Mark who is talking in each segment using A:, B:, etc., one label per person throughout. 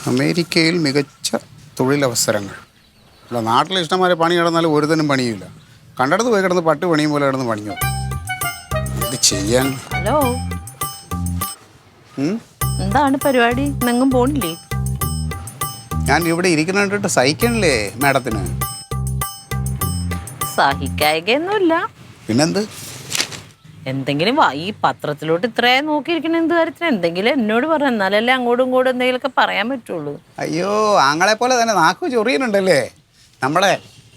A: അമേരിക്കയിൽ മികച്ച തൊഴിലവസരങ്ങൾ. അല്ല, നാട്ടിൽ ഇഷ്ടംമാരെ പണി കിടന്നാലും ഒരുതനും പണിയില്ല. കണ്ടെടുത്ത് പോയി കിടന്ന് പട്ട് പണിയും പോലെ കിടന്ന് പണിയോ. ഇത് ചെയ്യാൻ.
B: ഹലോ, എന്താണ് പരിപാടി? എങ്ങും പോണില്ലേ?
A: ഞാൻ ഇവിടെ ഇരിക്കുന്ന കണ്ടിട്ട് സഹിക്കണില്ലേ മാഡത്തിന്?
B: സഹിക്കായികയൊന്നുമില്ല.
A: പിന്നെന്ത്?
B: എന്തെങ്കിലും ഈ പത്രത്തിലോട്ട് ഇത്രയും നോക്കിയിരിക്കണ എന്ത് കാര്യത്തിന്? എന്തെങ്കിലും എന്നോട് പറയാം, എന്നാലല്ലേ അങ്ങോട്ടും ഇങ്ങോട്ടും എന്തെങ്കിലുമൊക്കെ പറയാൻ പറ്റുള്ളൂ.
A: അയ്യോ, ആങ്ങളെ പോലെ തന്നെ നാക്ക് ചൊറിയുന്നുണ്ടല്ലേ. നമ്മുടെ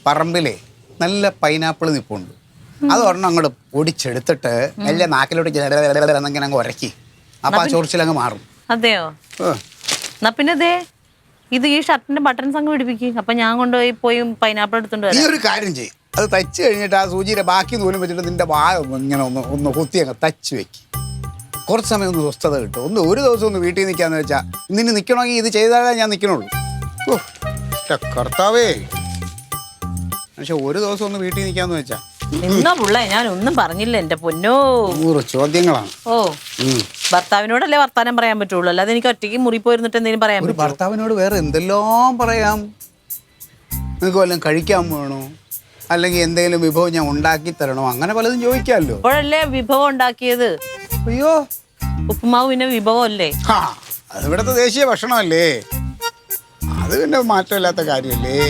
A: പറമ്പിലെ നല്ല പൈനാപ്പിൾ നിൽപ്പുണ്ട്. അത് ഒരെണ്ണം അങ്ങോട്ട് പൊടിച്ചെടുത്തിട്ട് നല്ല നാക്കിലോട്ട് എന്നങ്ങനെ അങ്ങ് ഉരക്കി. അപ്പൊ ആ ചൊറിച്ചിലങ്ങ് മാറും.
B: അതെയോ? എന്നാ പിന്നെ ദേ ഇത് ഈ ഷർട്ടിന്റെ ബട്ടൺസ് അങ്ങ് പിടിപ്പിക്കും. അപ്പൊ ഞാൻ പോയി പൈനാപ്പിൾ എടുത്തോണ്ട് വരാം.
A: നീ ഒരു കാര്യം ചെയ്യും, അത് തച്ച് കഴിഞ്ഞിട്ട് ആ സൂചിയുടെ ബാക്കി നൂലും വെച്ചിട്ട് നിന്റെ വായ ഇങ്ങനെ ഒന്ന് കുത്തി അങ്ങ് തച്ച് വെക്ക്. കുറച്ച് സമയം ഒന്ന് സ്വസ്ഥത കിട്ടും. ഒരു ദിവസം ഒന്ന് വീട്ടിൽ നിൽക്കാന്ന് വെച്ചാൽ നിന്നെ നിൽക്കണമെങ്കിൽ ഇത് ചെയ്താലേ ഞാൻ നിൽക്കണുള്ളൂ. ഓ കർത്താവേ, പക്ഷെ ഒരു ദിവസം ഒന്ന് വീട്ടിൽ നിൽക്കാന്ന് വെച്ചാ
B: എന്നാ പുള്ളേ, ഞാൻ ഒന്നും പറഞ്ഞില്ല എന്റെ പൊന്നോ.
A: 100 ചോദ്യങ്ങളാണ്.
B: ഓ, ഭർത്താവിനോടല്ലേ വർത്താനം പറയാൻ പറ്റുള്ളൂ, അല്ലാതെ എനിക്ക് ഒറ്റയ്ക്ക് മുറി പോയിരുന്നിട്ട് എന്തെങ്കിലും പറയാൻ പറ്റും?
A: ഭർത്താവിനോട് വേറെ എന്തെല്ലാം പറയാം. നിങ്ങൾക്ക് വല്ലതും കഴിക്കാൻ വേണോ, അല്ലെങ്കിൽ എന്തെങ്കിലും വിഭവം ഞാൻ ഉണ്ടാക്കി തരണോ, അങ്ങനെ പലതും ചോദിക്കാമല്ലോ.
B: ഇപ്പോഴല്ലേ വിഭവം ഉണ്ടാക്കിയത്?
A: അയ്യോ,
B: ഉപ്പുമാവ് പിന്നെ വിഭവം അല്ലേ?
A: അത് ഇവിടുത്തെ ദേശീയ ഭക്ഷണമല്ലേ, അത് പിന്നെ മാറ്റമില്ലാത്ത കാര്യമല്ലേ.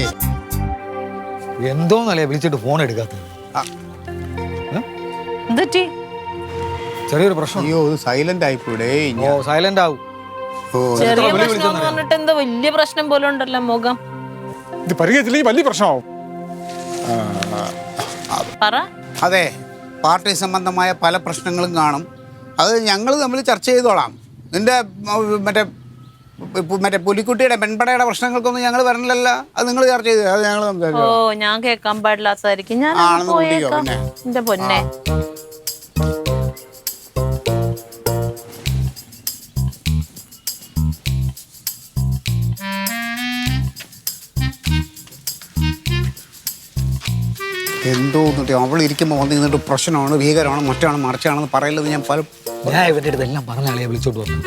C: എന്തോന്നല്ലേ വിളിച്ചിട്ട് ഫോൺ എടുക്കാത്തത്? ചെറിയൊരു പ്രശ്നം.
A: അയ്യോ, സൈലന്റ് ആയിപ്പോടെ.
C: സൈലന്റ് ആവും.
B: ചെറിയ പ്രശ്നം പറഞ്ഞിട്ട് എന്താ വലിയ പ്രശ്നം പോലെ ഉണ്ടല്ലോ മുഖം.
C: ഇത് പരിഹരിച്ചില്ലെങ്കിൽ വലിയ പ്രശ്നമാവും.
A: അതെ, പാർട്ടി സംബന്ധമായ പല പ്രശ്നങ്ങളും കാണും. അത് ഞങ്ങൾ തമ്മിൽ ചർച്ച ചെയ്തോളാം. നിന്റെ മറ്റേ പുലിക്കുട്ടിയുടെ പെൺപടയുടെ പ്രശ്നങ്ങൾക്കൊന്നും ഞങ്ങൾ വരണില്ലല്ലോ. അത് നിങ്ങൾ ചർച്ച ചെയ്ത് അത് ഞങ്ങൾ സംസാരിച്ചു.
B: ഓ, ഞാൻ കേൾക്കാൻ പാടില്ലാത്തതായിരിക്കും. ഞാൻ എന്റെ പൊന്നെ.
A: എന്തോ അവൾ ഇരിക്കുമ്പോൾ വന്ന് നിന്നിട്ട് പ്രശ്നമാണ്, ഭീകരമാണ്, മറ്റാണ്, മറിച്ചാണെന്ന് പറയല്ലത് ഞാൻ
C: ഞാൻ ഇവരുടെ അടുത്തെല്ലാം പറഞ്ഞ അളിയെ വിളിച്ചോട്ട് വന്നു.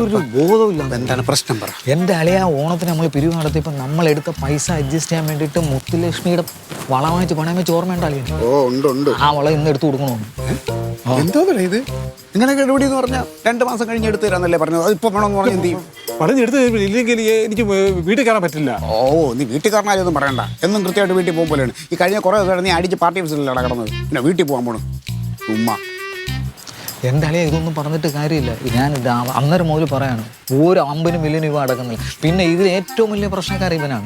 A: ഒരു
C: ബോധമില്ല.
A: എന്താണ് പ്രശ്നം പറ.
C: എൻ്റെ അളിയ ഓണത്തിന് നമ്മൾ പിരിവ് നടത്തിയപ്പോൾ നമ്മളെടുത്ത പൈസ അഡ്ജസ്റ്റ് ചെയ്യാൻ വേണ്ടിയിട്ട് മുത്തുലക്ഷ്മിയുടെ വളം വാങ്ങിച്ച് പണയം വെച്ച് ഓർമ്മയുണ്ട് അളിയ?
A: ഓ ഉണ്ട് ഉണ്ട്.
C: ആ വളം ഇന്ന് എടുത്ത് കൊടുക്കണമെന്ന്.
A: എന്തോ പറയാ ഇത്? ഇങ്ങനെ കേടുപിടി എന്ന് പറഞ്ഞാൽ 2 മാസം കഴിഞ്ഞ് എടുത്തു തരാന്നല്ലേ പറഞ്ഞത്. അത് ഇപ്പൊ വേണമെന്ന് പറഞ്ഞാൽ എന്ത് ചെയ്യും?
D: പറഞ്ഞെടുത്ത് ഇല്ലെങ്കിൽ എനിക്ക് വീട്ടിൽ കയറാൻ പറ്റില്ല.
A: ഓ, നീ വീട്ടിൽ കയറാനൊന്നും പറയണ്ട. എന്നും കൃത്യമായിട്ട് വീട്ടിൽ പോകും പോലെയാണ്. ഈ കഴിഞ്ഞ കുറേ ദിവസം നീ അടിച്ച് പാർട്ടി ഓഫീസിലല്ല കിടന്നത്, പിന്നെ വീട്ടിൽ പോകാൻ പോണു ഉമ്മ.
C: എൻ്റെ അളിയ ഇതൊന്നും പറഞ്ഞിട്ട് കാര്യമില്ല. ഞാൻ അന്നേരം മുതൽ പറയാണ്, ഒരു 50 മില്യൺ രൂപ അടക്കുന്നില്ല. പിന്നെ ഇതിൽ ഏറ്റവും വലിയ പ്രശ്നക്കാരൻ ഇവനാണ്.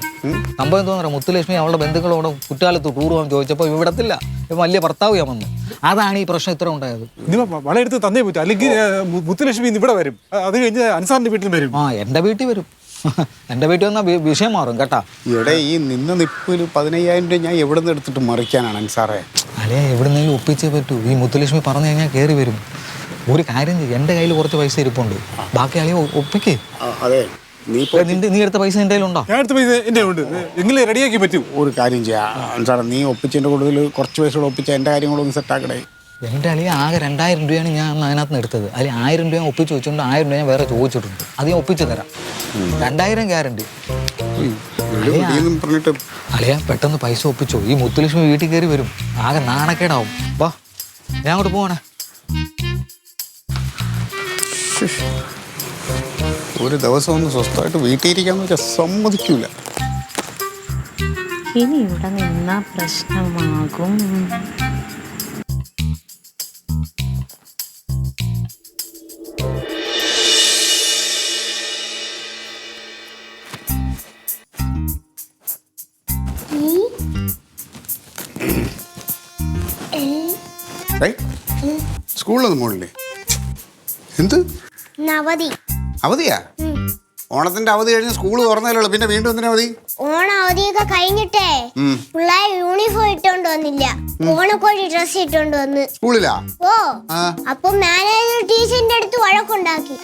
C: സംഭവം എന്താ പറയുക, മുത്തുലക്ഷ്മി അവളുടെ ബന്ധുക്കളോട് കുറ്റാലത്ത് ടൂർ പോകാൻ ചോദിച്ചപ്പോൾ ഇവിടത്തില്ല, വലിയ ഭർത്താവ് ഞാൻ വന്നു. അതാണ് ഈ പ്രശ്നം ഇത്ര ഉണ്ടായത്.
D: വളം എടുത്ത് തന്നേ പറ്റും, അല്ലെങ്കിൽ മുത്തുലക്ഷ്മി ഇവിടെ വരും, അത് കഴിഞ്ഞ് അൻസാറിന്റെ വീട്ടിൽ വരും.
C: എൻ്റെ വീട്ടിൽ വരും. എൻ്റെ വീട്ടിൽ വന്നാൽ വിഷയം മാറും കേട്ടാ.
A: ഇവിടെ ഈ നിന്ന് നിപ്പിൽ 15,000 രൂപ ഞാൻ എവിടെ നിന്ന് എടുത്തിട്ട് മറിക്കാനാണ് അൻസാറേ?
C: അല്ലേ, എവിടുന്നെങ്കിലും ഒപ്പിച്ചേ പറ്റൂ. ഈ മുത്തുലക്ഷ്മി പറഞ്ഞു കഴിഞ്ഞാൽ കയറി വരും. ഒരു കാര്യം ചെയ്യും, എൻ്റെ കയ്യിൽ കുറച്ച് പൈസ ഇരിപ്പുണ്ട്, ബാക്കി അളിയെ ഒപ്പിക്കേ.
A: അതെ,
C: നീ എടുത്ത പൈസ എൻ്റെ കയ്യിലുണ്ടോ?
D: ഞാൻ എടുത്ത പൈസ എൻ്റെ ഉണ്ട്, എങ്ങനെ റെഡിയാക്കി പറ്റും.
A: ഒരു കാര്യം ചെയ്യാം സാറേ, നീ ഒപ്പിച്ചതിൻ്റെ കൂടുതൽ കുറച്ച് പൈസ കൂടെ ഒപ്പിച്ച എൻ്റെ കാര്യങ്ങളൊന്ന് സെറ്റാക്കടേ.
C: എൻ്റെ അളിയെ ആകെ 2000 രൂപയാണ് ഞാൻ അതിനകത്ത് നിന്ന് എടുത്തത്. അതിൽ 1000 രൂപ ഒപ്പിച്ച് വെച്ചുകൊണ്ട് 1000 രൂപ ഞാൻ വേറെ ചോദിച്ചിട്ടുണ്ട്. അത് ഞാൻ ഒപ്പിച്ച് തരാം. 2000 ഗ്യാരണ്ടി. അളിയ പെട്ടെന്ന് പൈസ ഒപ്പിച്ചോ, ഈ മുത്തുലക്ഷ്മി വീട്ടിൽ കയറി വരും, ആകെ നാണക്കേടാവും. വാ, ഞാൻ അങ്ങോട്ട് പോവാണേ.
A: ഒരു ദിവസം ഒന്ന് സ്വസ്ഥമായിട്ട് വീട്ടിൽ ഇരിക്കാന്ന് വെച്ചാൽ സമ്മതിക്കൂല.
B: ഇനി ഇവിടെ നിന്നാ പ്രശ്നമാകും.
A: സ്കൂളിലൊന്നും പോണില്ലേ? എന്ത്
E: അവധി?
A: അവധിയാ? ഓണത്തിന്റെ അവധി കഴിഞ്ഞ് സ്കൂൾ തുറന്നല്ലോ, പിന്നെ വീണ്ടും എന്തിനാ അവധി?
E: ഓണ അവധിയൊക്കെ കഴിഞ്ഞിട്ടേ പിള്ളേർ യൂണിഫോം ഇട്ടോണ്ട് വന്നില്ല, ഓണക്കോഴി ഡ്രസ് ഇട്ടോണ്ട് വന്ന്
A: സ്കൂളിലാ.
E: ഓ, അപ്പൊ മാനേജർ ടീച്ചറിന്റെ അടുത്ത് വഴക്കുണ്ടാക്കി.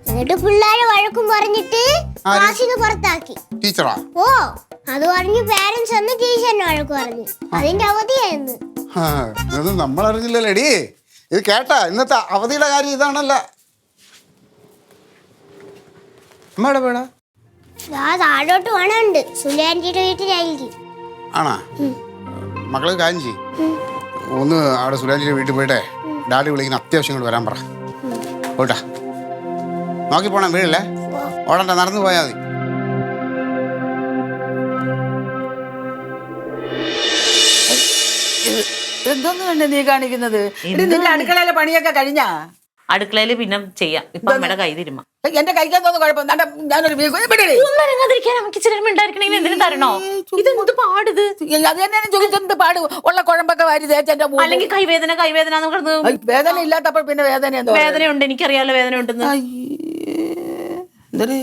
E: എന്നിട്ട് പിള്ളേരെ വഴക്കും പറഞ്ഞിട്ട് ക്ലാസ്സിന് പുറത്താക്കി.
A: ടീച്ചറാ?
E: ഓ, അത് പറഞ്ഞു പേരൻസ് വന്ന് ടീച്ചറിന് വഴക്ക് പറഞ്ഞു. അതിന്റെ അവധിയായിരുന്നു.
A: ഇതൊന്നും നമ്മളറിഞ്ഞില്ലല്ലേടി. ഇത് കേട്ടാ ഇന്നത്തെ അവധിയുടെ കാര്യം ഇതാണല്ല. അമ്മയുടെ പേടാ
E: താഴോട്ട് വേണമുണ്ട് സുലാൻറ്റിയുടെ വീട്ടിലായിരിക്കും.
A: ആണാ? മക്കള് കാര്യം ചെയ്യും, ഒന്ന് അവിടെ സുലാൻറ്റിയുടെ വീട്ടിൽ പോയിട്ടെ ഡാഡി വിളിക്കുന്ന അത്യാവശ്യം കൊണ്ട് വരാൻ പറ. പോയിട്ടാ നോക്കി പോണം, വീഴല്ലേ, ഓടണ്ട, നടന്നു പോയാൽ മതി.
F: എന്തോന്ന് വേണ്ട നീ കാണിക്കുന്നത്? നിന്റെ അടുക്കളയിലെ പണിയൊക്കെ കഴിഞ്ഞാ?
B: അടുക്കളയിൽ പിന്നെ ചെയ്യാം. ഇപ്പൊ അമ്മയുടെ കൈ തിരുമ്മ.
F: എന്റെ കഴിക്കാത്തോന്ന് കുഴപ്പം. ഞാനൊരു
B: എന്തിനു തരണോ? ഇതെന്ത് പാടിത്?
F: അത് തന്നെ ചോദിച്ചെന്ത് പാട്. ഉള്ള കുഴമ്പൊക്കെ വാരി തേച്ചെന്റെ
B: അല്ലെങ്കിൽ കൈവേദന
F: വേദന ഇല്ലാത്തപ്പോൾ പിന്നെ വേദന എന്തോ?
B: വേദനയുണ്ട്, എനിക്കറിയാലോ വേദന ഉണ്ടെന്ന്.
F: എന്തൊരു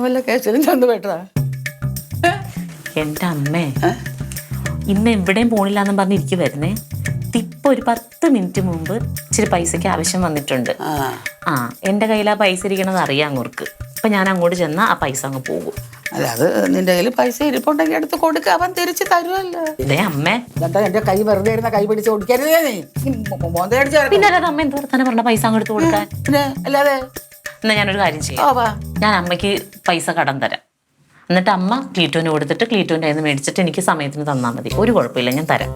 F: വല്ല കേസിലും ചെന്ന് പെട്ടതാ.
B: എന്റെ അമ്മേ, ഇന്ന് എവിടെയും പോണില്ലാന്നും പറഞ്ഞിരിക്കും വരുന്നേ. ഇപ്പൊ ഒരു 10 മിനിറ്റ് മുമ്പ് ഇച്ചിരി പൈസക്ക് ആവശ്യം വന്നിട്ടുണ്ട്. എന്റെ കയ്യിൽ ആ പൈസ ഇരിക്കണത് അറിയാം അങ്ങോർക്ക്. അപ്പൊ ഞാൻ അങ്ങോട്ട് ചെന്നാ ആ പൈസ അങ്ങ് പോകും.
F: അല്ല, അത് നിന്റെ കയ്യിൽ പൈസ ഇരിപ്പുണ്ടെങ്കിൽ എടുത്ത് കൊടുക്കുക, അവൻ തിരിച്ച് തരുമല്ലോ.
B: ഇതേ അമ്മേ,
F: എന്താ എന്റെ കൈ വെറുതെ ഇരുന്ന കൈ പിടിച്ച് ഓടിക്കരുതേ നീ.
B: പിന്നെ അല്ലാതെ അമ്മ എന്ത് വർത്താനം പറഞ്ഞ പൈസ അങ്ങ് എടുത്ത് കൊടുക്കാൻ?
F: പിന്നെ അല്ലാതെ
B: എന്നാ ഞാനൊരു കാര്യം ചെയ്യാം. ഞാൻ അമ്മയ്ക്ക് പൈസ കടം തരാം. എന്നിട്ട് അമ്മ ക്ലീറ്റോന് കൊടുത്തിട്ട് ക്ലീറ്റോന്റെ കയ്യിൽ നിന്ന് മേടിച്ചിട്ട് എനിക്ക് സമയത്തിന് തന്നാൽ മതി. ഒരു കുഴപ്പമില്ല, ഞാൻ തരാം.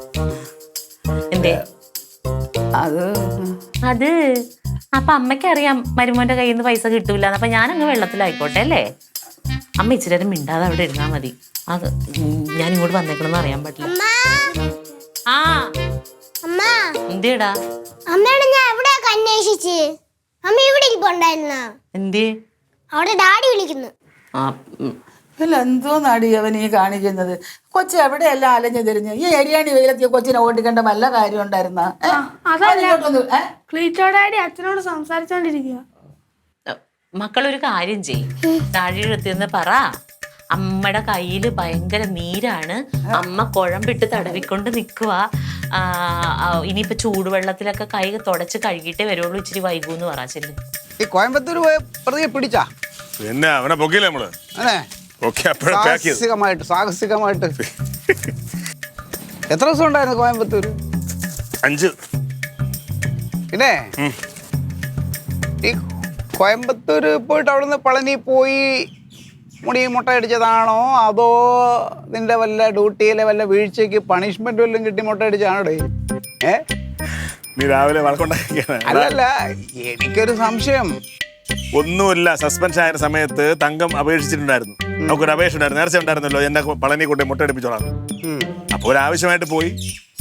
B: എന്തേ? അത് അപ്പൊ അമ്മയ്ക്കറിയാം മരുമോന്റെ കയ്യിൽ നിന്ന് പൈസ കിട്ടൂല. അപ്പൊ ഞാനങ്ങ് വെള്ളത്തിലായിക്കോട്ടെ അല്ലേ? അമ്മ ഇച്ചിരി നേരം മിണ്ടാതെ അവിടെ ഇരുന്നാ മതി. അത് ഞാൻ ഇങ്ങോട്ട് വന്നേക്കണമെന്ന് അറിയാൻ പറ്റില്ല. ആ എന്തേടാ?
E: അമ്മയോട് ഞാൻ എവിടെയൊക്കെ അന്വേഷിച്ച്. അമ്മ ഇവിടെ ഇരിപ്പുണ്ടായിരുന്ന
B: എന്തേ?
E: അവിടെ ഡാഡി വിളിക്കുന്നു.
F: അല്ല, എന്തോന്നാടി അവൻ ഈ കാണിക്കുന്നത്? കൊച്ചു എവിടെയെല്ലാം അലഞ്ഞു തിരിഞ്ഞ് ഈ എരിയാണി വെയിലെത്തിയ കൊച്ചിനെ ഓടിക്കേണ്ട വല്ല കാര്യം ഉണ്ടായിരുന്ന?
G: ക്ലീറ്റോ ഡാഡി അച്ഛനോട് സംസാരിച്ചോണ്ടിരിക്കുക.
B: മക്കളൊരു കാര്യം ചെയ്യും, താഴെ എത്തിയെന്ന് പറ. അമ്മയുടെ കയ്യില് ഭയങ്കര നീരാണ്, അമ്മ കുഴമ്പിട്ട് തടവിക്കൊണ്ട് നിൽക്കുക. ഇനിയിപ്പോ ചൂടുവെള്ളത്തിലൊക്കെ കൈ തുടച്ച് കഴുകിയിട്ടേ വരുള്ളൂ, ഇച്ചിരി വൈകൂന്ന് പറ. ചെല്ലു.
A: ഈ കോയമ്പത്തൂർ പോയ പ്രതിയെ പിടിച്ചാ?
H: പിന്നെ അവനെ പൊക്കിയില്ലേ നമ്മള്?
A: അതെ, സാഹസികമായിട്ട്. എത്ര ദിവസം ഉണ്ടായിരുന്നു കോയമ്പത്തൂര്?
H: 5.
A: പിന്നെ ഈ കോയമ്പത്തൂര് പോയിട്ട് അവിടുന്ന് പളനി പോയി മുട്ട അടിച്ചതാണോ, അതോ നിന്റെ വല്ല ഡ്യൂട്ടിയിലെ വല്ല വീഴ്ചയ്ക്ക് പണിഷ്മെന്റ് വല്ലതും കിട്ടി മുട്ട അടിച്ചാണോ?
H: നീ രാവിലെ വളക്കൊണ്ടാക്കിയാണ്.
A: അല്ലല്ല, എനിക്കൊരു സംശയം.
H: ഒന്നുമില്ല, സസ്പെൻഷൻ ആയ സമയത്ത് തങ്കം അപേക്ഷിച്ചിട്ടുണ്ടായിരുന്നു. നമുക്കൊരു അപേക്ഷ ഉണ്ടായിരുന്നു, നേർച്ച ഉണ്ടായിരുന്നല്ലോ, എന്നെ പളനി കൊണ്ട് മുട്ട അടിപ്പിച്ചോളാം. അപ്പോൾ ഒരാവശ്യമായിട്ട് പോയി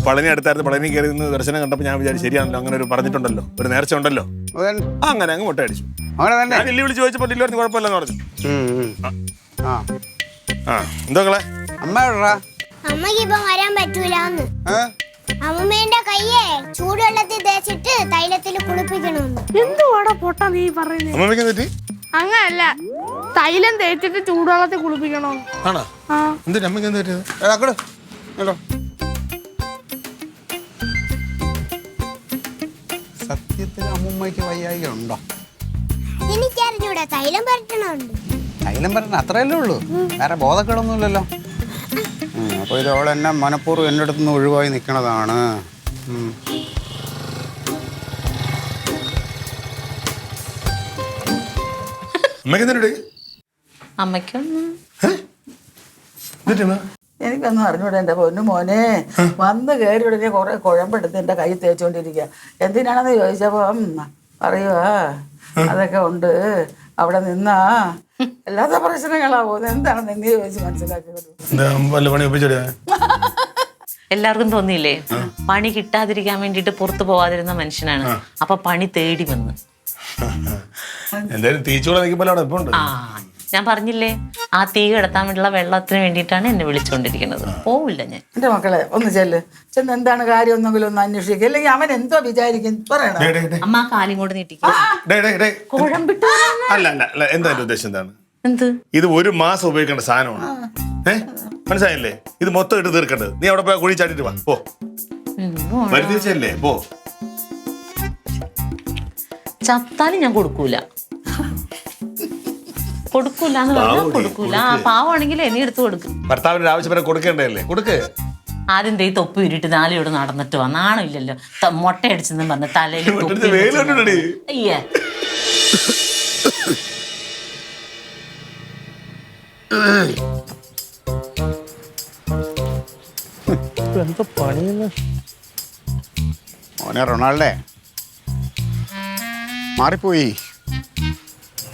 H: പളനി അടുത്തായിരുന്നു. പളനി കയറി നിന്ന് ദർശനം കണ്ടപ്പോൾ ഞാൻ വിചാരിച്ചു ശരിയാണല്ലോ, അങ്ങനെ ഒരു പറഞ്ഞിട്ടുണ്ടല്ലോ, ഒരു നേർച്ച ഉണ്ടല്ലോ, അങ്ങനെ അങ്ങ് മുട്ട അടിച്ചു. ഞാൻ ലില്ലി വിളിച്ച് ചോദിച്ചപ്പോൾ ലില്ലി പറഞ്ഞു കുഴപ്പമില്ലെന്ന് പറഞ്ഞു. എന്തോക്കളെ
A: അമ്മയോടാ?
E: അമ്മക്ക് ഇപ്പൊ വരാൻ പറ്റൂലെന്ന്. അമ്മേന്റെ കയ്യെ ചൂടുവെള്ളത്തിൽ തേച്ചിട്ട് തൈലത്തിൽ കുളിപ്പിക്കണമെന്ന്.
G: എന്തുവാടാ പൊട്ടാ നീ പറയുന്നത്? അങ്ങനല്ല, തൈലം തേച്ചിട്ട് ചൂടുവെള്ളത്തിൽ കുളിപ്പിക്കണോ?
A: സത്യത്തിൽ അമ്മൂമ്മയ്ക്ക് വയ്യായിക ഉണ്ടോ?
E: എനിക്കറിഞ്ഞൂടാ, തൈലം പരട്ടണുണ്ട്.
A: തൈലം പരട്ടണ അത്രയല്ലേ ഉള്ളൂ, വേറെ ബോധക്കേടൊന്നുമില്ലല്ലോ. അപ്പോൾ ഇത് അവളെന്നെ മനഃപൂർവ്വം എൻ്റെ അടുത്ത് നിന്ന് ഒഴിവായി നിൽക്കണതാണ്.
F: എനിക്കൊന്നും അറിഞ്ഞൂടെ എന്റെ പൊന്നു മോനെ. വന്ന് കയറി ഉടനെ കുറെ കുഴമ്പെടുത്ത് എന്റെ കൈ തേച്ചോണ്ടിരിക്കുക. എന്തിനാണെന്ന് ചോദിച്ചപ്പോ പറയുവാ അതൊക്കെ ഉണ്ട്, അവിടെ നിന്നാ അല്ലാത്ത പ്രശ്നങ്ങളാവും. എന്താണെന്ന് നീ ചോദിച്ച് മനസ്സിലാക്കിയത്?
B: എല്ലാവർക്കും തോന്നിയില്ലേ പണി കിട്ടാതിരിക്കാൻ വേണ്ടിട്ട് പുറത്തു പോവാതിരുന്ന മനുഷ്യനാണ്, അപ്പൊ പണി തേടി വന്ന്. ഞാൻ പറഞ്ഞില്ലേ, ആ തീ കിടത്താൻ വേണ്ടിയുള്ള വെള്ളത്തിന് വേണ്ടിയിട്ടാണ് എന്നെ വിളിച്ചുകൊണ്ടിരിക്കുന്നത്. പോവില്ല ഞാൻ.
F: എന്റെ മക്കളെ ഒന്ന് ചെന്ന് എന്താണ് കാര്യം ഒന്നെങ്കിലും ഒന്ന് അന്വേഷിക്കുക, അല്ലെങ്കിൽ അവൻ എന്തോ വിചാരിക്കും പറയണം.
B: അമ്മ ആ കാലും കൊണ്ട് നീട്ടിക്കും.
H: എന്താ ഉദ്ദേശം? എന്താണ്
B: എന്ത്?
H: ഇത് 1 മാസം ഉപയോഗിക്കേണ്ട സാധനമാണ്. മനസ്സിലായില്ലേ? ഇത് മൊത്തം ഇട്ട് തീർക്കേണ്ടത്. നീ അവിടെ പോയി കുഴി ചാടിട്ട് വാ. പോ, വരുത്തിച്ചല്ലേ, പോ.
B: ചത്താലും ഞാൻ കൊടുക്കൂല എന്ന് പറഞ്ഞാൽ കൊടുക്കൂല. പാവാണെങ്കിലേ നീ എടുത്ത് കൊടുക്കും.
H: ഭർത്താവിന്റെ ആവശ്യം വരെ കൊടുക്കേണ്ടതല്ലേ? കൊടുക്ക്.
B: ആദ്യം ദേ തൊപ്പി ഉരുട്ടി നാളെയോട് നടന്നിട്ട് വാ. നാണമില്ലല്ലോ മുട്ടയടിച്ചെന്നും പറഞ്ഞ് തലയിൽ തൊപ്പി
H: വെയിലുണ്ടടി.
B: അയ്യേ
I: എന്താ പണിയെന്ന്
A: മോനെ റൊണാൾഡേ മാറിപ്പോയി,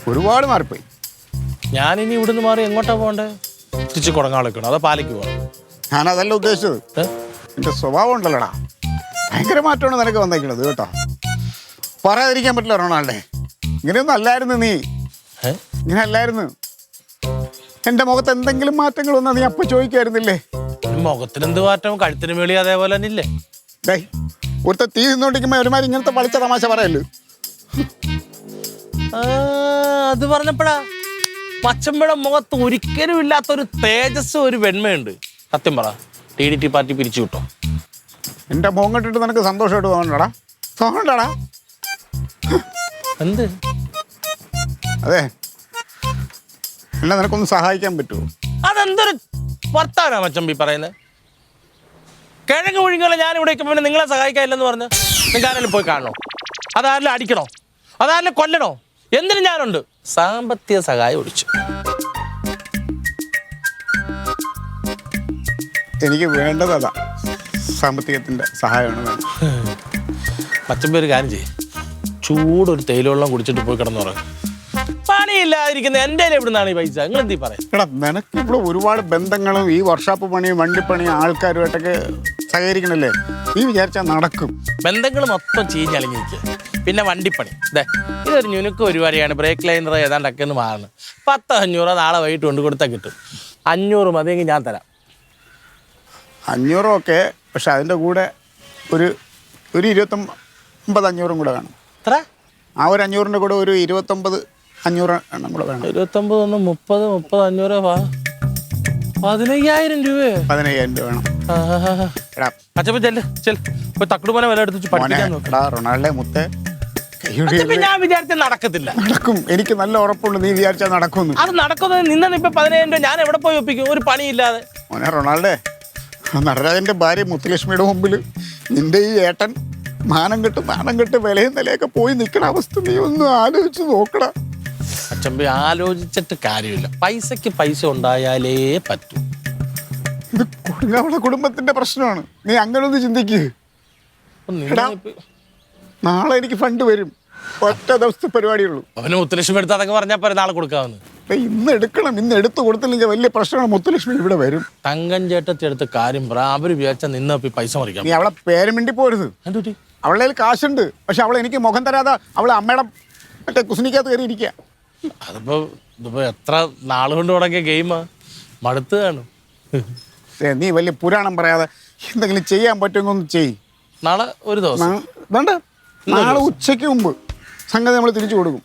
A: ഒരുപാട് മാറിപ്പോയി.
I: ഞാനിനി ഇവിടുന്ന് മാറി എങ്ങോട്ടാ പോകണ്ടേ? തിരിച്ച് കുടങ്ങാളിക്കണം അതോ പാലയ്ക്ക് പോകണം?
A: ഞാനതല്ല ഉദ്ദേശിച്ചത്. എൻ്റെ സ്വഭാവം ഉണ്ടല്ലോടാ, ഭയങ്കര മാറ്റമാണ് നിനക്ക് വന്നേക്കണത് കേട്ടോ. പറയാതിരിക്കാൻ പറ്റില്ല റൊണാൾഡേ, ഇങ്ങനെയൊന്നും അല്ലായിരുന്നു നീ. ഇങ്ങനെ അല്ലായിരുന്നു. എൻ്റെ മുഖത്ത് എന്തെങ്കിലും മാറ്റങ്ങൾ വന്നാൽ നീ അപ്പം ചോദിക്കായിരുന്നില്ലേ?
I: മുഖത്തിന് എന്ത് മാറ്റം? കഴുത്തിന് മേളി അതേപോലെ തന്നെ ഇല്ലേ?
A: ഡേ ഒരുത്ത തീ നിന്നോണ്ടിരിക്കുമ്പോൾ ഒരുമാതിരി ഇങ്ങനത്തെ പളിച്ച തമാശ പറയല്ലോ.
I: അത് പറഞ്ഞപ്പോഴാ മച്ചമ്പയുടെ മുഖത്ത് ഒരിക്കലും ഇല്ലാത്തൊരു തേജസ്, ഒരു വെണ്മയുണ്ട്. സത്യം പറ, TDT പാർട്ടി പിരിച്ചു കിട്ടോ?
A: എൻ്റെ മുഖം കണ്ടിട്ട് നിനക്ക് സന്തോഷമായിട്ട് തോന്നണ്ടാ? തോന്നണ്ടാടാ?
I: എന്ത്?
A: അതെ, എന്നെ നിനക്കൊന്ന് സഹായിക്കാൻ പറ്റുമോ?
I: അതെന്തൊരു വർത്താനാ മച്ചമ്പി പറയുന്നത്? കിഴങ്ങ് ഒഴുങ്ങളെ ഞാൻ ഇവിടെ പിന്നെ നിങ്ങളെ സഹായിക്കാനില്ലെന്ന് പറഞ്ഞ് നിങ്ങൾക്ക് ആരെങ്കിലും പോയി കാണണോ? അതാരെങ്കിലും അടിക്കണോ? അതാരെങ്കിലും കൊല്ലണോ? എന്തിനും ഞാനുണ്ട്. സാമ്പത്തിക സഹായം ഒഴിച്ചു.
A: എനിക്ക് വേണ്ടത് അതാ, സാമ്പത്തികത്തിൻ്റെ സഹായമാണ് വേണ്ടത്.
I: മച്ചമ്പി ഒരു കാര്യം ചെയ്യും, ചൂടൊരു തേയിലവെള്ളം കുടിച്ചിട്ട് പോയി കിടന്നു പറയും. പണിയില്ലാതിരിക്കുന്ന എൻ്റെ എവിടുന്നാണ് ഈ പൈസ? നിങ്ങൾ എന്തി പറയാം?
A: എടാ നിനക്ക് ഇവിടെ ഒരുപാട് ബന്ധങ്ങളും ഈ വർക്ക്ഷോപ്പ് പണിയും വണ്ടിപ്പണിയും ആൾക്കാരുമായിട്ടൊക്കെ സഹകരിക്കണല്ലേ, നീ വിചാരിച്ചാൽ നടക്കും.
I: ബന്ധങ്ങൾ മൊത്തം ചീഞ്ഞളിഞ്ഞിരിക്കുക. പിന്നെ വണ്ടിപ്പണി, ഇതേ ഇതൊരു ഞുനുക്ക് പരിപാടിയാണ്. ബ്രേക്ക് ലൈനർ ഏതാണ്ടൊക്കെ ഒന്ന് മാറണം. 10-500 നാളെ വൈകിട്ട് കൊണ്ട് കൊടുത്താൽ കിട്ടും. 500 മതിയെങ്കിൽ ഞാൻ തരാം.
A: 500 ഒക്കെ, പക്ഷെ അതിൻ്റെ കൂടെ ഒരു 29-500 കൂടെ വേണം.
I: എത്ര?
A: ആ ഒരു 500ൻ്റെ കൂടെ ഒരു 29-500 എണ്ണം കൂടെ വേണം.
I: 29 ഒന്ന് 30 500 15,000 രൂപയോ?
A: 15,000 രൂപ വേണം. എടാ
I: അച്ഛപ്പ ചെല്ല് പോയി തക്കുടുപോലെ വില എടുത്ത് പഠിപ്പിക്കാൻ നോക്കാം.
A: എടാ റൊണാൾഡേ മുത്തേ, കൈയൊടി
I: ഞാൻ വിചാരിച്ച നടക്കത്തില്ല.
A: നടക്കും, എനിക്ക് നല്ല ഉറപ്പുണ്ട് നീ വിചാരിച്ചാൽ നടക്കുമെന്ന്.
I: അത് നടക്കുന്നത് നിന്നെ ഇപ്പൊ 15,000 രൂപ ഞാൻ എവിടെ പോയി ഒപ്പിക്കും? ഒരു പണിയില്ലാതെ.
A: മോനെ റൊണാൾഡേ, നടരാജൻ്റെ ഭാര്യ മുത്തുലക്ഷ്മിയുടെ മുമ്പിൽ നിന്റെ ഈ ഏട്ടൻ മാനം കെട്ട് വിലയും നിലയൊക്കെ പോയി നിൽക്കണ അവസ്ഥ നീ ഒന്ന് ആലോചിച്ച് നോക്കടാ.
I: അച്ഛമ്പി ആലോചിച്ചിട്ട് കാര്യമില്ല. പൈസക്ക് പൈസ ഉണ്ടായാലേ പറ്റൂ.
A: ഇത് കൊടുങ്ങാവുള്ള കുടുംബത്തിന്റെ പ്രശ്നമാണ്. നീ അങ്ങനെ ഒന്ന് ചിന്തിക്ക്. എടാ, നാളെ എനിക്ക് ഫണ്ട് വരും. ഒറ്റ ദിവസത്തെ പരിപാടിയുള്ളൂ.
I: അവന് മുത്തുലക്ഷ്മി എടുത്ത് അതൊക്കെ പറഞ്ഞാൽ പോരെ നാളെ കൊടുക്കാമെന്ന്.
A: ഇന്ന് എടുക്കണം, ഇന്ന് എടുത്ത് കൊടുത്തില്ലെങ്കിൽ വലിയ പ്രശ്നമാണ്. മുത്തുലക്ഷ്മി ഇവിടെ വരും.
I: തങ്കം ചേട്ടത്തി എടുത്ത് കാര്യം പറ. അവര് വിചാരിച്ചാൽ നിന്ന് പൈസ മറിക്കാം.
A: നീ അവളെ പേരും മിണ്ടി പോരുത്.
I: എന്തുപറ്റി?
A: അവളുടെ കയ്യിൽ കാശുണ്ട്, പക്ഷെ അവൾ എനിക്ക് മുഖം തരാതെ അവളെ അമ്മയുടെ മറ്റേ കുസിനിക്കകത്ത് കയറി ഇരിക്കുക.
I: ഇതിപ്പോ എത്ര നാളുകൊണ്ട് തുടങ്ങിയ ഗെയിമാ, മടുത്ത് കാണും.
A: നീ വലിയ പുരാണം പറയാതെ എന്തെങ്കിലും ചെയ്യാൻ പറ്റുമെന്നൊന്ന് ചെയ്യ്.
I: നാളെ ഒരു ദിവസം
A: വേണ്ട, നാളെ ഉച്ചയ്ക്ക് മുമ്പ് സംഗതി നമ്മൾ തിരിച്ചു കൊടുക്കും.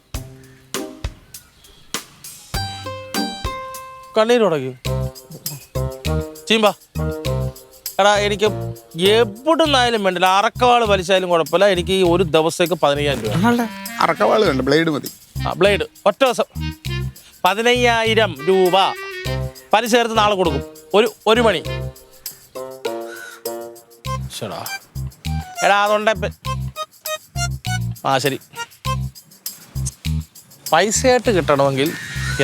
I: കണ്ണീര് തുടങ്ങി ചീമ്പാ. എടാ എനിക്ക് എവിടുന്നായാലും വേണ്ടില്ല, അറക്കവാള് വലിച്ചാലും കുഴപ്പമില്ല. എനിക്ക് ഈ ഒരു ദിവസത്തേക്ക് 15,000 രൂപ.
A: അറക്കവാള് വേണ്ട, ബ്ലേഡ് മതി.
I: ബ്ലേഡ് ഒറ്റ ദിവസം 15,000 രൂപ പലിശ ചേർത്ത് നാളെ കൊടുക്കും. ഒരു മണി. ശടാ എടാ അതുകൊണ്ട് ശരി. പൈസയായിട്ട് കിട്ടണമെങ്കിൽ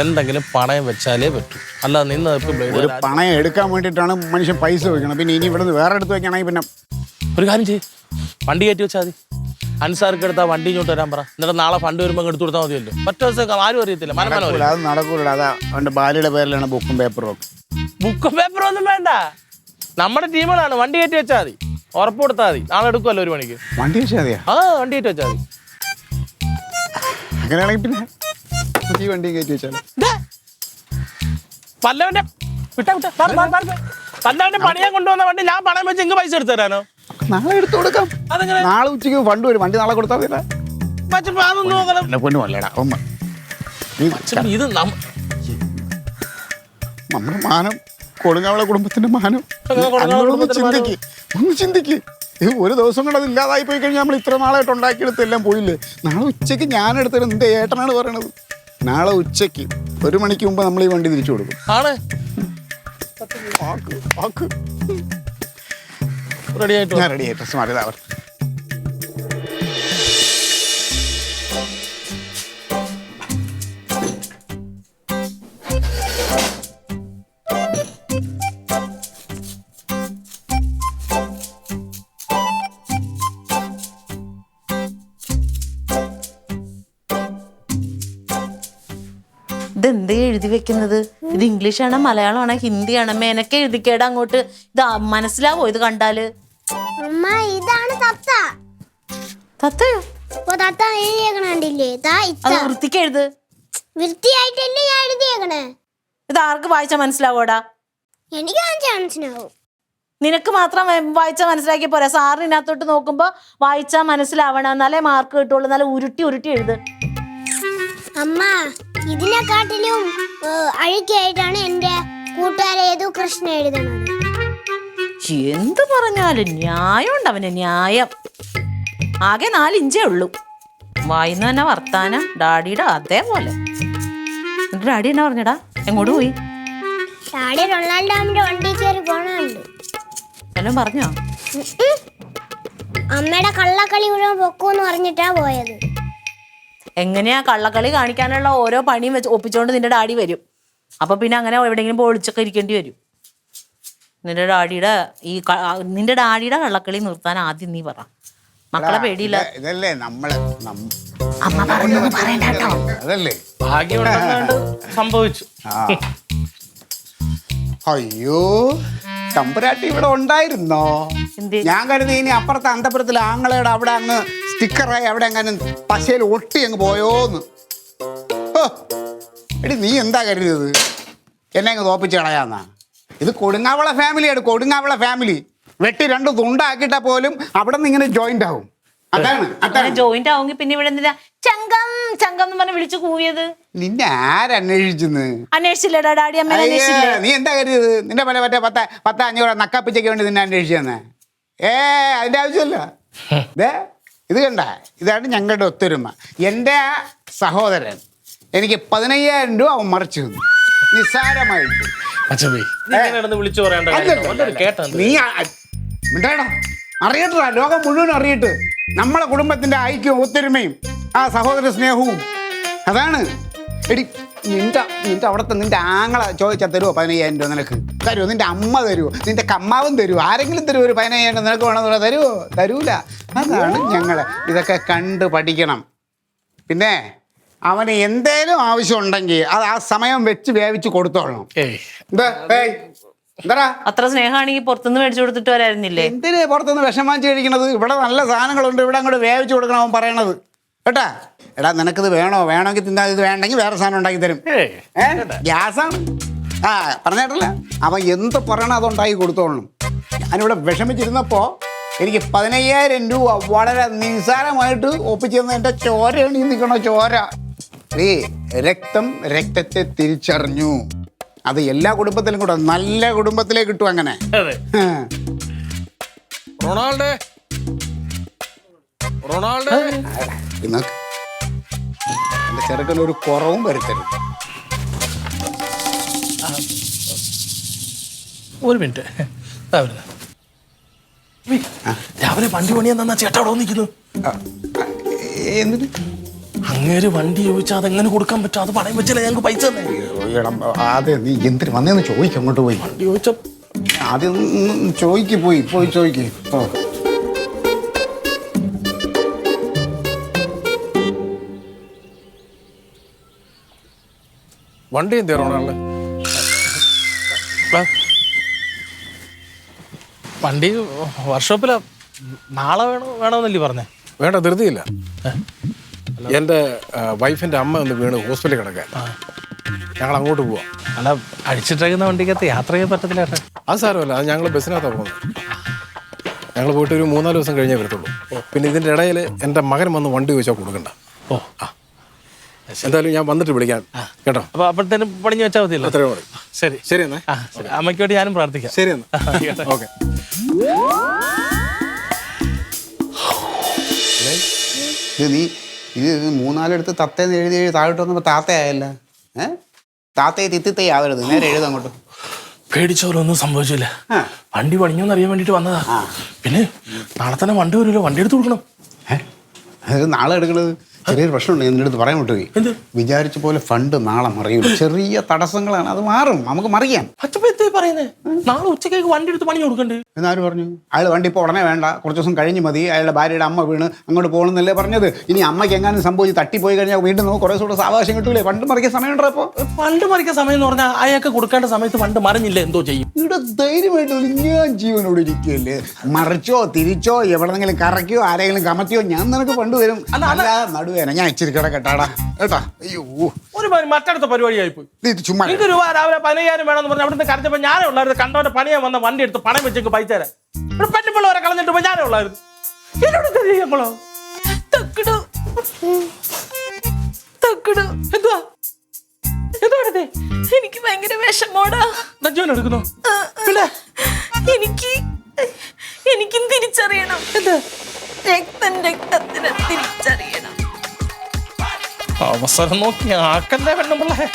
I: എന്തെങ്കിലും പണയം വെച്ചാലേ പറ്റൂ. അല്ലാതെ നിന്ന്
A: ഒരു പണയം എടുക്കാൻ വേണ്ടിയിട്ടാണ് മനുഷ്യൻ പൈസ വെക്കണം. പിന്നെ ഇനി ഇവിടെ നിന്ന് വേറെ എടുത്ത് വെക്കുകയാണെങ്കിൽ പിന്നെ
I: ഒരു കാര്യം ചെയ്യും, വണ്ടി കയറ്റി വെച്ചാൽ മതി. അൻസാർക്ക് എടുത്താൽ വണ്ടി ഇങ്ങോട്ട് വരാൻ പറ. എന്നിട്ട് നാളെ ഫണ്ട് വരുമ്പോൾ എടുത്തു കൊടുത്താൽ മതിയല്ലോ. ഒറ്റ ദിവസം ആരും അറിയത്തില്ല.
A: അത് നടക്കൂല. അതാ അവൻ്റെ ഭാര്യയുടെ പേരിലാണ് ബുക്കും പേപ്പറും ഒക്കെ.
I: ബുക്കും പേപ്പറും ഒന്നും വേണ്ട, നമ്മുടെ ടീമുകളാണ്. വണ്ടി കയറ്റി വെച്ചാൽ മതി, ഉറപ്പ് കൊടുത്താൽ മതി. നാളെ എടുക്കുമല്ലോ 1 മണിക്ക്.
A: വണ്ടി വെച്ചാൽ മതിയാ?
I: വണ്ടി കയറ്റി വെച്ചാൽ മതി.
A: അങ്ങനെയാണെങ്കിൽ പിന്നെ ഈ വണ്ടി കയറ്റി വെച്ചാൽ
I: പല്ലവന്റെ പല്ലവന്റെ പണിയാൻ കൊണ്ടുവന്ന വണ്ടി ഞാൻ പണയം വെച്ച് ഇങ്ങ് പൈസ എടുത്തു തരാനോ?
A: നാളെ എടുത്തു കൊടുക്കാം.
I: അതെങ്ങനെ?
A: നാളെ ഉച്ചയ്ക്ക് ഫണ്ട് വരും, വണ്ടി നാളെ കൊടുത്താൽ മതി.
I: അതൊന്നും നോക്കണം.
A: പൊന്നുമല്ലടാ
I: ഇത്
A: നമ്മുടെ മാനം, കൊടുങ്ങാവുള്ള കുടുംബത്തിന്റെ മാനം. ഒന്ന് ചിന്തിക്ക്. ഇത് ഒരു ദിവസം കൊണ്ട് അത് ഇല്ലാതായി പോയി കഴിഞ്ഞാൽ നമ്മൾ ഇത്ര നാളായിട്ട് ഉണ്ടാക്കിയെടുത്ത് എല്ലാം പോയില്ലേ. നാളെ ഉച്ചയ്ക്ക് ഞാനെടുത്തത് നിന്റെ ഏട്ടനാണ് പറയണത്. നാളെ ഉച്ചയ്ക്ക് 1 മണിക്ക് മുമ്പ് നമ്മൾ ഈ വണ്ടി തിരിച്ചു കൊടുക്കും.
I: ആണ് റെഡി ആയിട്ട്
A: ഞാൻ റെഡി ആയി ഡ്രസ് മാറി അവർ
B: ഇതെന്ത് എഴുതി വെക്കുന്നത്? ഇത് ഇംഗ്ലീഷാണോ മലയാളമാണോ ഹിന്ദിയാണോ? മേനൊക്കെ എഴുതിക്കേടാ അങ്ങോട്ട്. ഇത് മനസ്സിലാവോ ഇത് കണ്ടാല്?
E: അമ്മ ഇതാണ് തത്ത.
B: തത്തയോ?
E: തത്ത എഴുതിയേക്കണേ.
B: അത് വൃത്തിക്ക് എഴുത്.
E: വൃത്തിയായിട്ടല്ലേ ഞാൻ എഴുതിയേക്കണേ.
B: ഇത് ആർക്ക് വായിച്ചാൽ മനസ്സിലാവോടാ?
E: എനിക്ക് മനസ്സിലാവും.
B: നിനക്ക് മാത്രം വായിച്ചാൽ മനസ്സിലാക്കിയ പോരാ. സാറിനകത്തോട്ട് നോക്കുമ്പോ വായിച്ചാൽ മനസ്സിലാവണം, എന്നാലേ മാർക്ക് കിട്ടുള്ളൂ. എന്നാലും ഉരുട്ടി ഉരുട്ടി എഴുത്.
E: അമ്മ ഇതിനെക്കാട്ടിലും അഴുക്കായിട്ടാണ് എന്റെ കൂട്ടുകാരേതു കൃഷ്ണ എഴുതണത്.
B: എന്ത് പറഞ്ഞാലും ന്യായമുണ്ട് അവന്, ന്യായം. ആകെ 4 ഇഞ്ചേ ഉള്ളൂ. വായിന്ന് തന്നെ വർത്താനം ഡാഡിയുടെ അതേപോലെ. ഡാഡി എന്നാ പറഞ്ഞടാ? എങ്ങോട്ട് പോയി?
E: ഡാഡി റൊണാൾഡോമിന്റെ വണ്ടി കയറി പോണുണ്ട്.
B: എല്ലാം പറഞ്ഞോ?
E: അമ്മയുടെ കള്ളക്കളി മുഴുവൻ പൊക്കൂന്ന് പറഞ്ഞിട്ടാ പോയത്.
B: എങ്ങനെയാ കള്ളക്കളി കാണിക്കാനുള്ള ഓരോ പണിയും വെച്ച് ഒപ്പിച്ചോണ്ട് നിന്റെ ഡാഡി വരും. അപ്പൊ പിന്നെ അങ്ങനെ എവിടെയെങ്കിലും പോയി ഒളിച്ചൊക്കെ ഇരിക്കേണ്ടി വരും. നിന്റെ ഡാഡിയുടെ കള്ളക്കളി നിർത്താൻ ആദ്യം നീ പറ. മക്കളെ പേടിയില്ല.
A: ഇതല്ലേ നമ്മള്
B: അമ്മ പറഞ്ഞു പറയണ്ട കേട്ടോ.
A: അതല്ലേ
I: ഭാഗ്യം സംഭവിച്ചു.
A: അയ്യോ തമ്പുരാട്ടി ഇവിടെ ഉണ്ടായിരുന്നോ? ഞാൻ കരുതി ഇനി അപ്പുറത്തെ അന്തപുരത്തിലെ ആങ്ങളയുടെ അവിടെ അങ്ങ് സ്റ്റിക്കറായി അവിടെ എങ്ങനെ പശയിൽ ഒട്ടി അങ്ങ് പോയോന്ന്. എടി നീ എന്താ കരുതിയത്? എന്നെ അങ്ങ് തോപ്പിച്ച് കളയാന്നാ? ഇത് കൊടുങ്ങാവള ഫാമിലിയാണ്, കൊടുങ്ങാവള ഫാമിലി. വെട്ടി 2 തുണ്ടാക്കിയിട്ടാ പോലും അവിടെ നിന്ന് ഇങ്ങനെ ജോയിന്റ് ആവും. അതാണ്
B: ജോയിന്റ് ആവുമെങ്കിൽ പിന്നെ ഇവിടെ എന്തിനാ ചങ്കം ചങ്കം എന്ന് പറഞ്ഞ് വിളിച്ചു കൂവിയത്?
A: നിന്നെ ആരന്വേഷിച്ചെന്ന്?
B: അന്വേഷിച്ചില്ലടാ ഡാഡി. അമ്മ അന്വേഷിച്ചില്ലേ?
A: നീ എന്താ കരുതിയത്? നിന്റെ പോലെ മറ്റേ 10-5 നക്കാപ്പിച്ചയ്ക്ക് വേണ്ടി നിന്നെ അന്വേഷിച്ചെന്ന്? അതിന്റെ ആവശ്യമില്ല. ഇത് കണ്ട, ഇതാണ് ഞങ്ങളുടെ ഒത്തൊരുമ. എൻ്റെ സഹോദരൻ എനിക്ക് 15,000 രൂപ അവൻ മറിച്ചു തന്നു നിസ്സാരമായിട്ട്.
I: വിളിച്ചു പറയണ്ട.
A: നീ മിണ്ടാടാ, അറിയട്ടാ, ലോകം മുഴുവൻ അറിയട്ട് നമ്മളെ കുടുംബത്തിന്റെ ഐക്യവും ഒത്തൊരുമയും ആ സഹോദര സ്നേഹവും. അതാണ് എടി നിന്റെ അവിടുത്തെ നിന്റെ ആങ്ങളെ ചോദിച്ചാൽ തരുമോ 15,000 രൂപ? നിനക്ക് തരുമോ? നിന്റെ അമ്മ തരുമോ? നിന്റെ കമ്മാവും തരുമോ? ആരെങ്കിലും തരുമോ? ഒരു 15,000 രൂപ നിനക്ക് വേണമെന്ന് പറഞ്ഞാൽ തരുമോ? തരൂല. അതാണ് ഞങ്ങള്. ഇതൊക്കെ കണ്ട് പഠിക്കണം. പിന്നെ അവന് എന്തേലും ആവശ്യം ഉണ്ടെങ്കിൽ അത് ആ സമയം വെച്ച് വേവിച്ച് കൊടുത്തോളണം. എന്താ
B: അത്ര സ്നേഹമാണെങ്കിൽ പുറത്തുനിന്ന് മേടിച്ചു കൊടുത്തിട്ട് വരായിരുന്നില്ലേ?
A: എന്തിന് പുറത്തുനിന്ന് വിഷം വാങ്ങിച്ച് കഴിക്കണത്? ഇവിടെ നല്ല സാധനങ്ങളുണ്ട്, ഇവിടെ അങ്ങോട്ട് വേവിച്ച് കൊടുക്കണം അവൻ പറയണത് കേട്ടാ. എടാ നിനക്കിത് വേണമെങ്കിൽ തിന്നാ, ഇത് വേണമെങ്കിൽ വേറെ സാധനം ഉണ്ടാക്കി തരും. ഗ്യാസാണ്. പറഞ്ഞിട്ടില്ല, അവൻ എന്ത് പറയണം അതുണ്ടാക്കി കൊടുത്തോളണം. ഞാനിവിടെ വിഷമിച്ചിരുന്നപ്പോൾ എനിക്ക് 15,000 രൂപ വളരെ നിസ്സാരമായിട്ട് ഒപ്പിച്ചു തന്ന എൻ്റെ ചോരയാണ് ഈ നിൽക്കണോ ചോര. രക്തം രക്തത്തെ തിരിച്ചറിഞ്ഞു. അത് എല്ലാ കുടുംബത്തിലും കൂടെ, നല്ല കുടുംബത്തിലേ കിട്ടും. അങ്ങനെ
I: റൊണാൾഡോ
A: എന്റെ ചെറുക്കന് ഒരു കുറവും വരുത്തരുത്.
I: ഒരു മിനിറ്റ്. രാവിലെ വണ്ടി പണിയാൻ തന്നാ ചേട്ടാ അവിടെ നിൽക്കുന്നു.
A: എന്തിന്?
I: അങ്ങേര് വണ്ടി ചോദിച്ചാൽ അതെങ്ങനെ കൊടുക്കാൻ പറ്റും? അത് പണയം വെച്ചല്ലേ ഞങ്ങൾക്ക് പൈസ തന്നെ.
A: അതെ, നീ എന്തിന് വന്നേന്ന് ചോദിക്കും. അങ്ങോട്ട് പോയി
I: വണ്ടി ചോദിച്ച
A: ആദ്യം ചോദിക്ക്, പോയി ചോദിക്ക്.
I: വണ്ടി എന്ത് റൊണാൾഡോ? വണ്ടി വർക്ക്ഷോപ്പിലാ. നാളെ വേണമെന്നല്ലേ പറഞ്ഞേ?
J: വേണ്ട, ധൃതിയില്ല. എൻ്റെ വൈഫിൻ്റെ അമ്മ ഒന്ന് വീണ് ഹോസ്പിറ്റലിൽ കിടക്കാൻ. ഞങ്ങൾ അങ്ങോട്ട് പോവാം.
I: അല്ല, അടിച്ചിട്ടേക്കുന്ന വണ്ടിക്കകത്ത് യാത്ര ചെയ്യാൻ പറ്റത്തില്ല ചേട്ടാ.
J: അത് സാരമല്ല, അത് ഞങ്ങൾ ബസ്സിനകത്താണ് പോകുന്നത്. ഞങ്ങൾ പോയിട്ട് ഒരു 3-4 ദിവസം കഴിഞ്ഞേ വരത്തുള്ളൂ. പിന്നെ ഇതിൻ്റെ ഇടയിൽ എൻ്റെ മകൻ വന്ന് വണ്ടി ചോദിച്ചാൽ കൊടുക്കണ്ട. എന്തായാലും ഞാൻ വന്നിട്ട് വിളിക്കാം കേട്ടോ.
I: അപ്പോൾ അപ്പോഴത്തേനും പണിഞ്ഞ് വെച്ചാൽ മതിയല്ലോ.
J: അത്രയും മതി.
I: ശരി
J: ശരി എന്നാ.
I: അമ്മയ്ക്ക് വേണ്ടി ഞാനും പ്രാർത്ഥിക്കാം.
J: ശരി എന്നാ. ഓക്കെ.
A: ഇത് 3-4 എടുത്ത് തത്തേന്ന് എഴുതി താഴോട്ട് വന്നപ്പോൾ താത്തയായല്ല. താത്തയെ തിത്തേ ആവരുത്, നേരെ എഴുതാം അങ്ങോട്ട്.
I: പേടിച്ചോരൊന്നും സംഭവിച്ചില്ല. വണ്ടി പണിഞ്ഞോന്ന് അറിയാൻ വേണ്ടിട്ട് വന്നതാ. പിന്നെ നാളെ തന്നെ വണ്ടി വരുമല്ലോ, വണ്ടി എടുത്ത് കൊടുക്കണം.
A: അത് നാളെ എടുക്കണത് ചെറിയൊരു പ്രശ്നമുണ്ട്, എൻ്റെ അടുത്ത് പറയാൻ വിട്ടുപോയി. വിചാരിച്ച പോലെ ഫണ്ട് നാളെ മറിയില്ല, ചെറിയ തടസ്സങ്ങളാണ്, അത് മാറും, നമുക്ക് മറിയാം.
I: അച്ഛപ്പ എന്തേ പറയുന്നേ? നാളെ ഉച്ചക്കേക്ക് വണ്ടി എടുത്ത് പണി കൊടുക്കണ്ടേ?
A: എന്നാര് പറഞ്ഞു? അയാൾ വണ്ടി ഇപ്പോൾ ഉടനെ വേണ്ട, കുറച്ച് ദിവസം കഴിഞ്ഞ് മതി, അയാളുടെ ഭാര്യയുടെ അമ്മ വീണ് അങ്ങോട്ട് പോകണമെന്നല്ലേ പറഞ്ഞത്. ഇനി അമ്മയ്ക്ക് എങ്ങാനും സംഭവിച്ച് തട്ടിപ്പോയി കഴിഞ്ഞാൽ വീണ്ടും നമുക്ക് കുറേ ദിവസം സാവകാശം കിട്ടൂലേ? ഫണ്ട് മറിക്കാൻ സമയമുണ്ടോ? അപ്പോൾ
I: ഫണ്ട് മറിക്കാൻ സമയം എന്ന് പറഞ്ഞാൽ അയാൾക്ക് കൊടുക്കേണ്ട സമയത്ത് ഫണ്ട് മറിഞ്ഞില്ല, എന്തോ ചെയ്യും?
A: ഇവിടെ ധൈര്യമായിട്ട് ഞാൻ ജീവനോട് ഇരിക്കുകയല്ലേ, മറിച്ചോ തിരിച്ചോ എവിടെന്നെങ്കിലും കറക്കിയോ ആരെങ്കിലും കമത്തിയോ ഞാൻ നിനക്ക് ഫണ്ട് തരും. അല്ല നടുവേന ഞാൻ ഇച്ചിരി കിടക്കട്ടാടാ കേട്ടാ. അയ്യോ
I: ഒരു മറ്റടുത്ത പരിപാടിയായി പോയി.
A: ഇത് ചുമ്മാ
I: നിങ്ങൾക്ക് രൂപ രാവിലെ 15,000 വേണമെന്ന് പറഞ്ഞാൽ അവിടുന്ന് കരച്ചപ്പോൾ ഞാനേ ഉള്ളായിരുന്നു. കണ്ടവന്റെ പണിയാൻ വന്ന വണ്ടി എടുത്ത് പണം വെച്ചേക്ക് പൈസ തരാൻ. ഒരു പെണ്ണുപിള്ളവരെ കളഞ്ഞിട്ട് പോയി ഞാനേ ഉള്ളായിരുന്നു. എന്നോട് തെളിയുമ്പോഴോ എന്തുവാ എന്തുവാ
B: എനിക്ക് ഭയങ്കര വിഷമോടാ.
I: നജ്ജോൻ എടുക്കുന്നു. പിന്നെ
B: എനിക്കും തിരിച്ചറിയണം. രക്തത്തിന് തിരിച്ചറിയണം.
I: അവസരം നോക്കി ആക്കല്ലേ പെണ്ണുപിള്ളേ.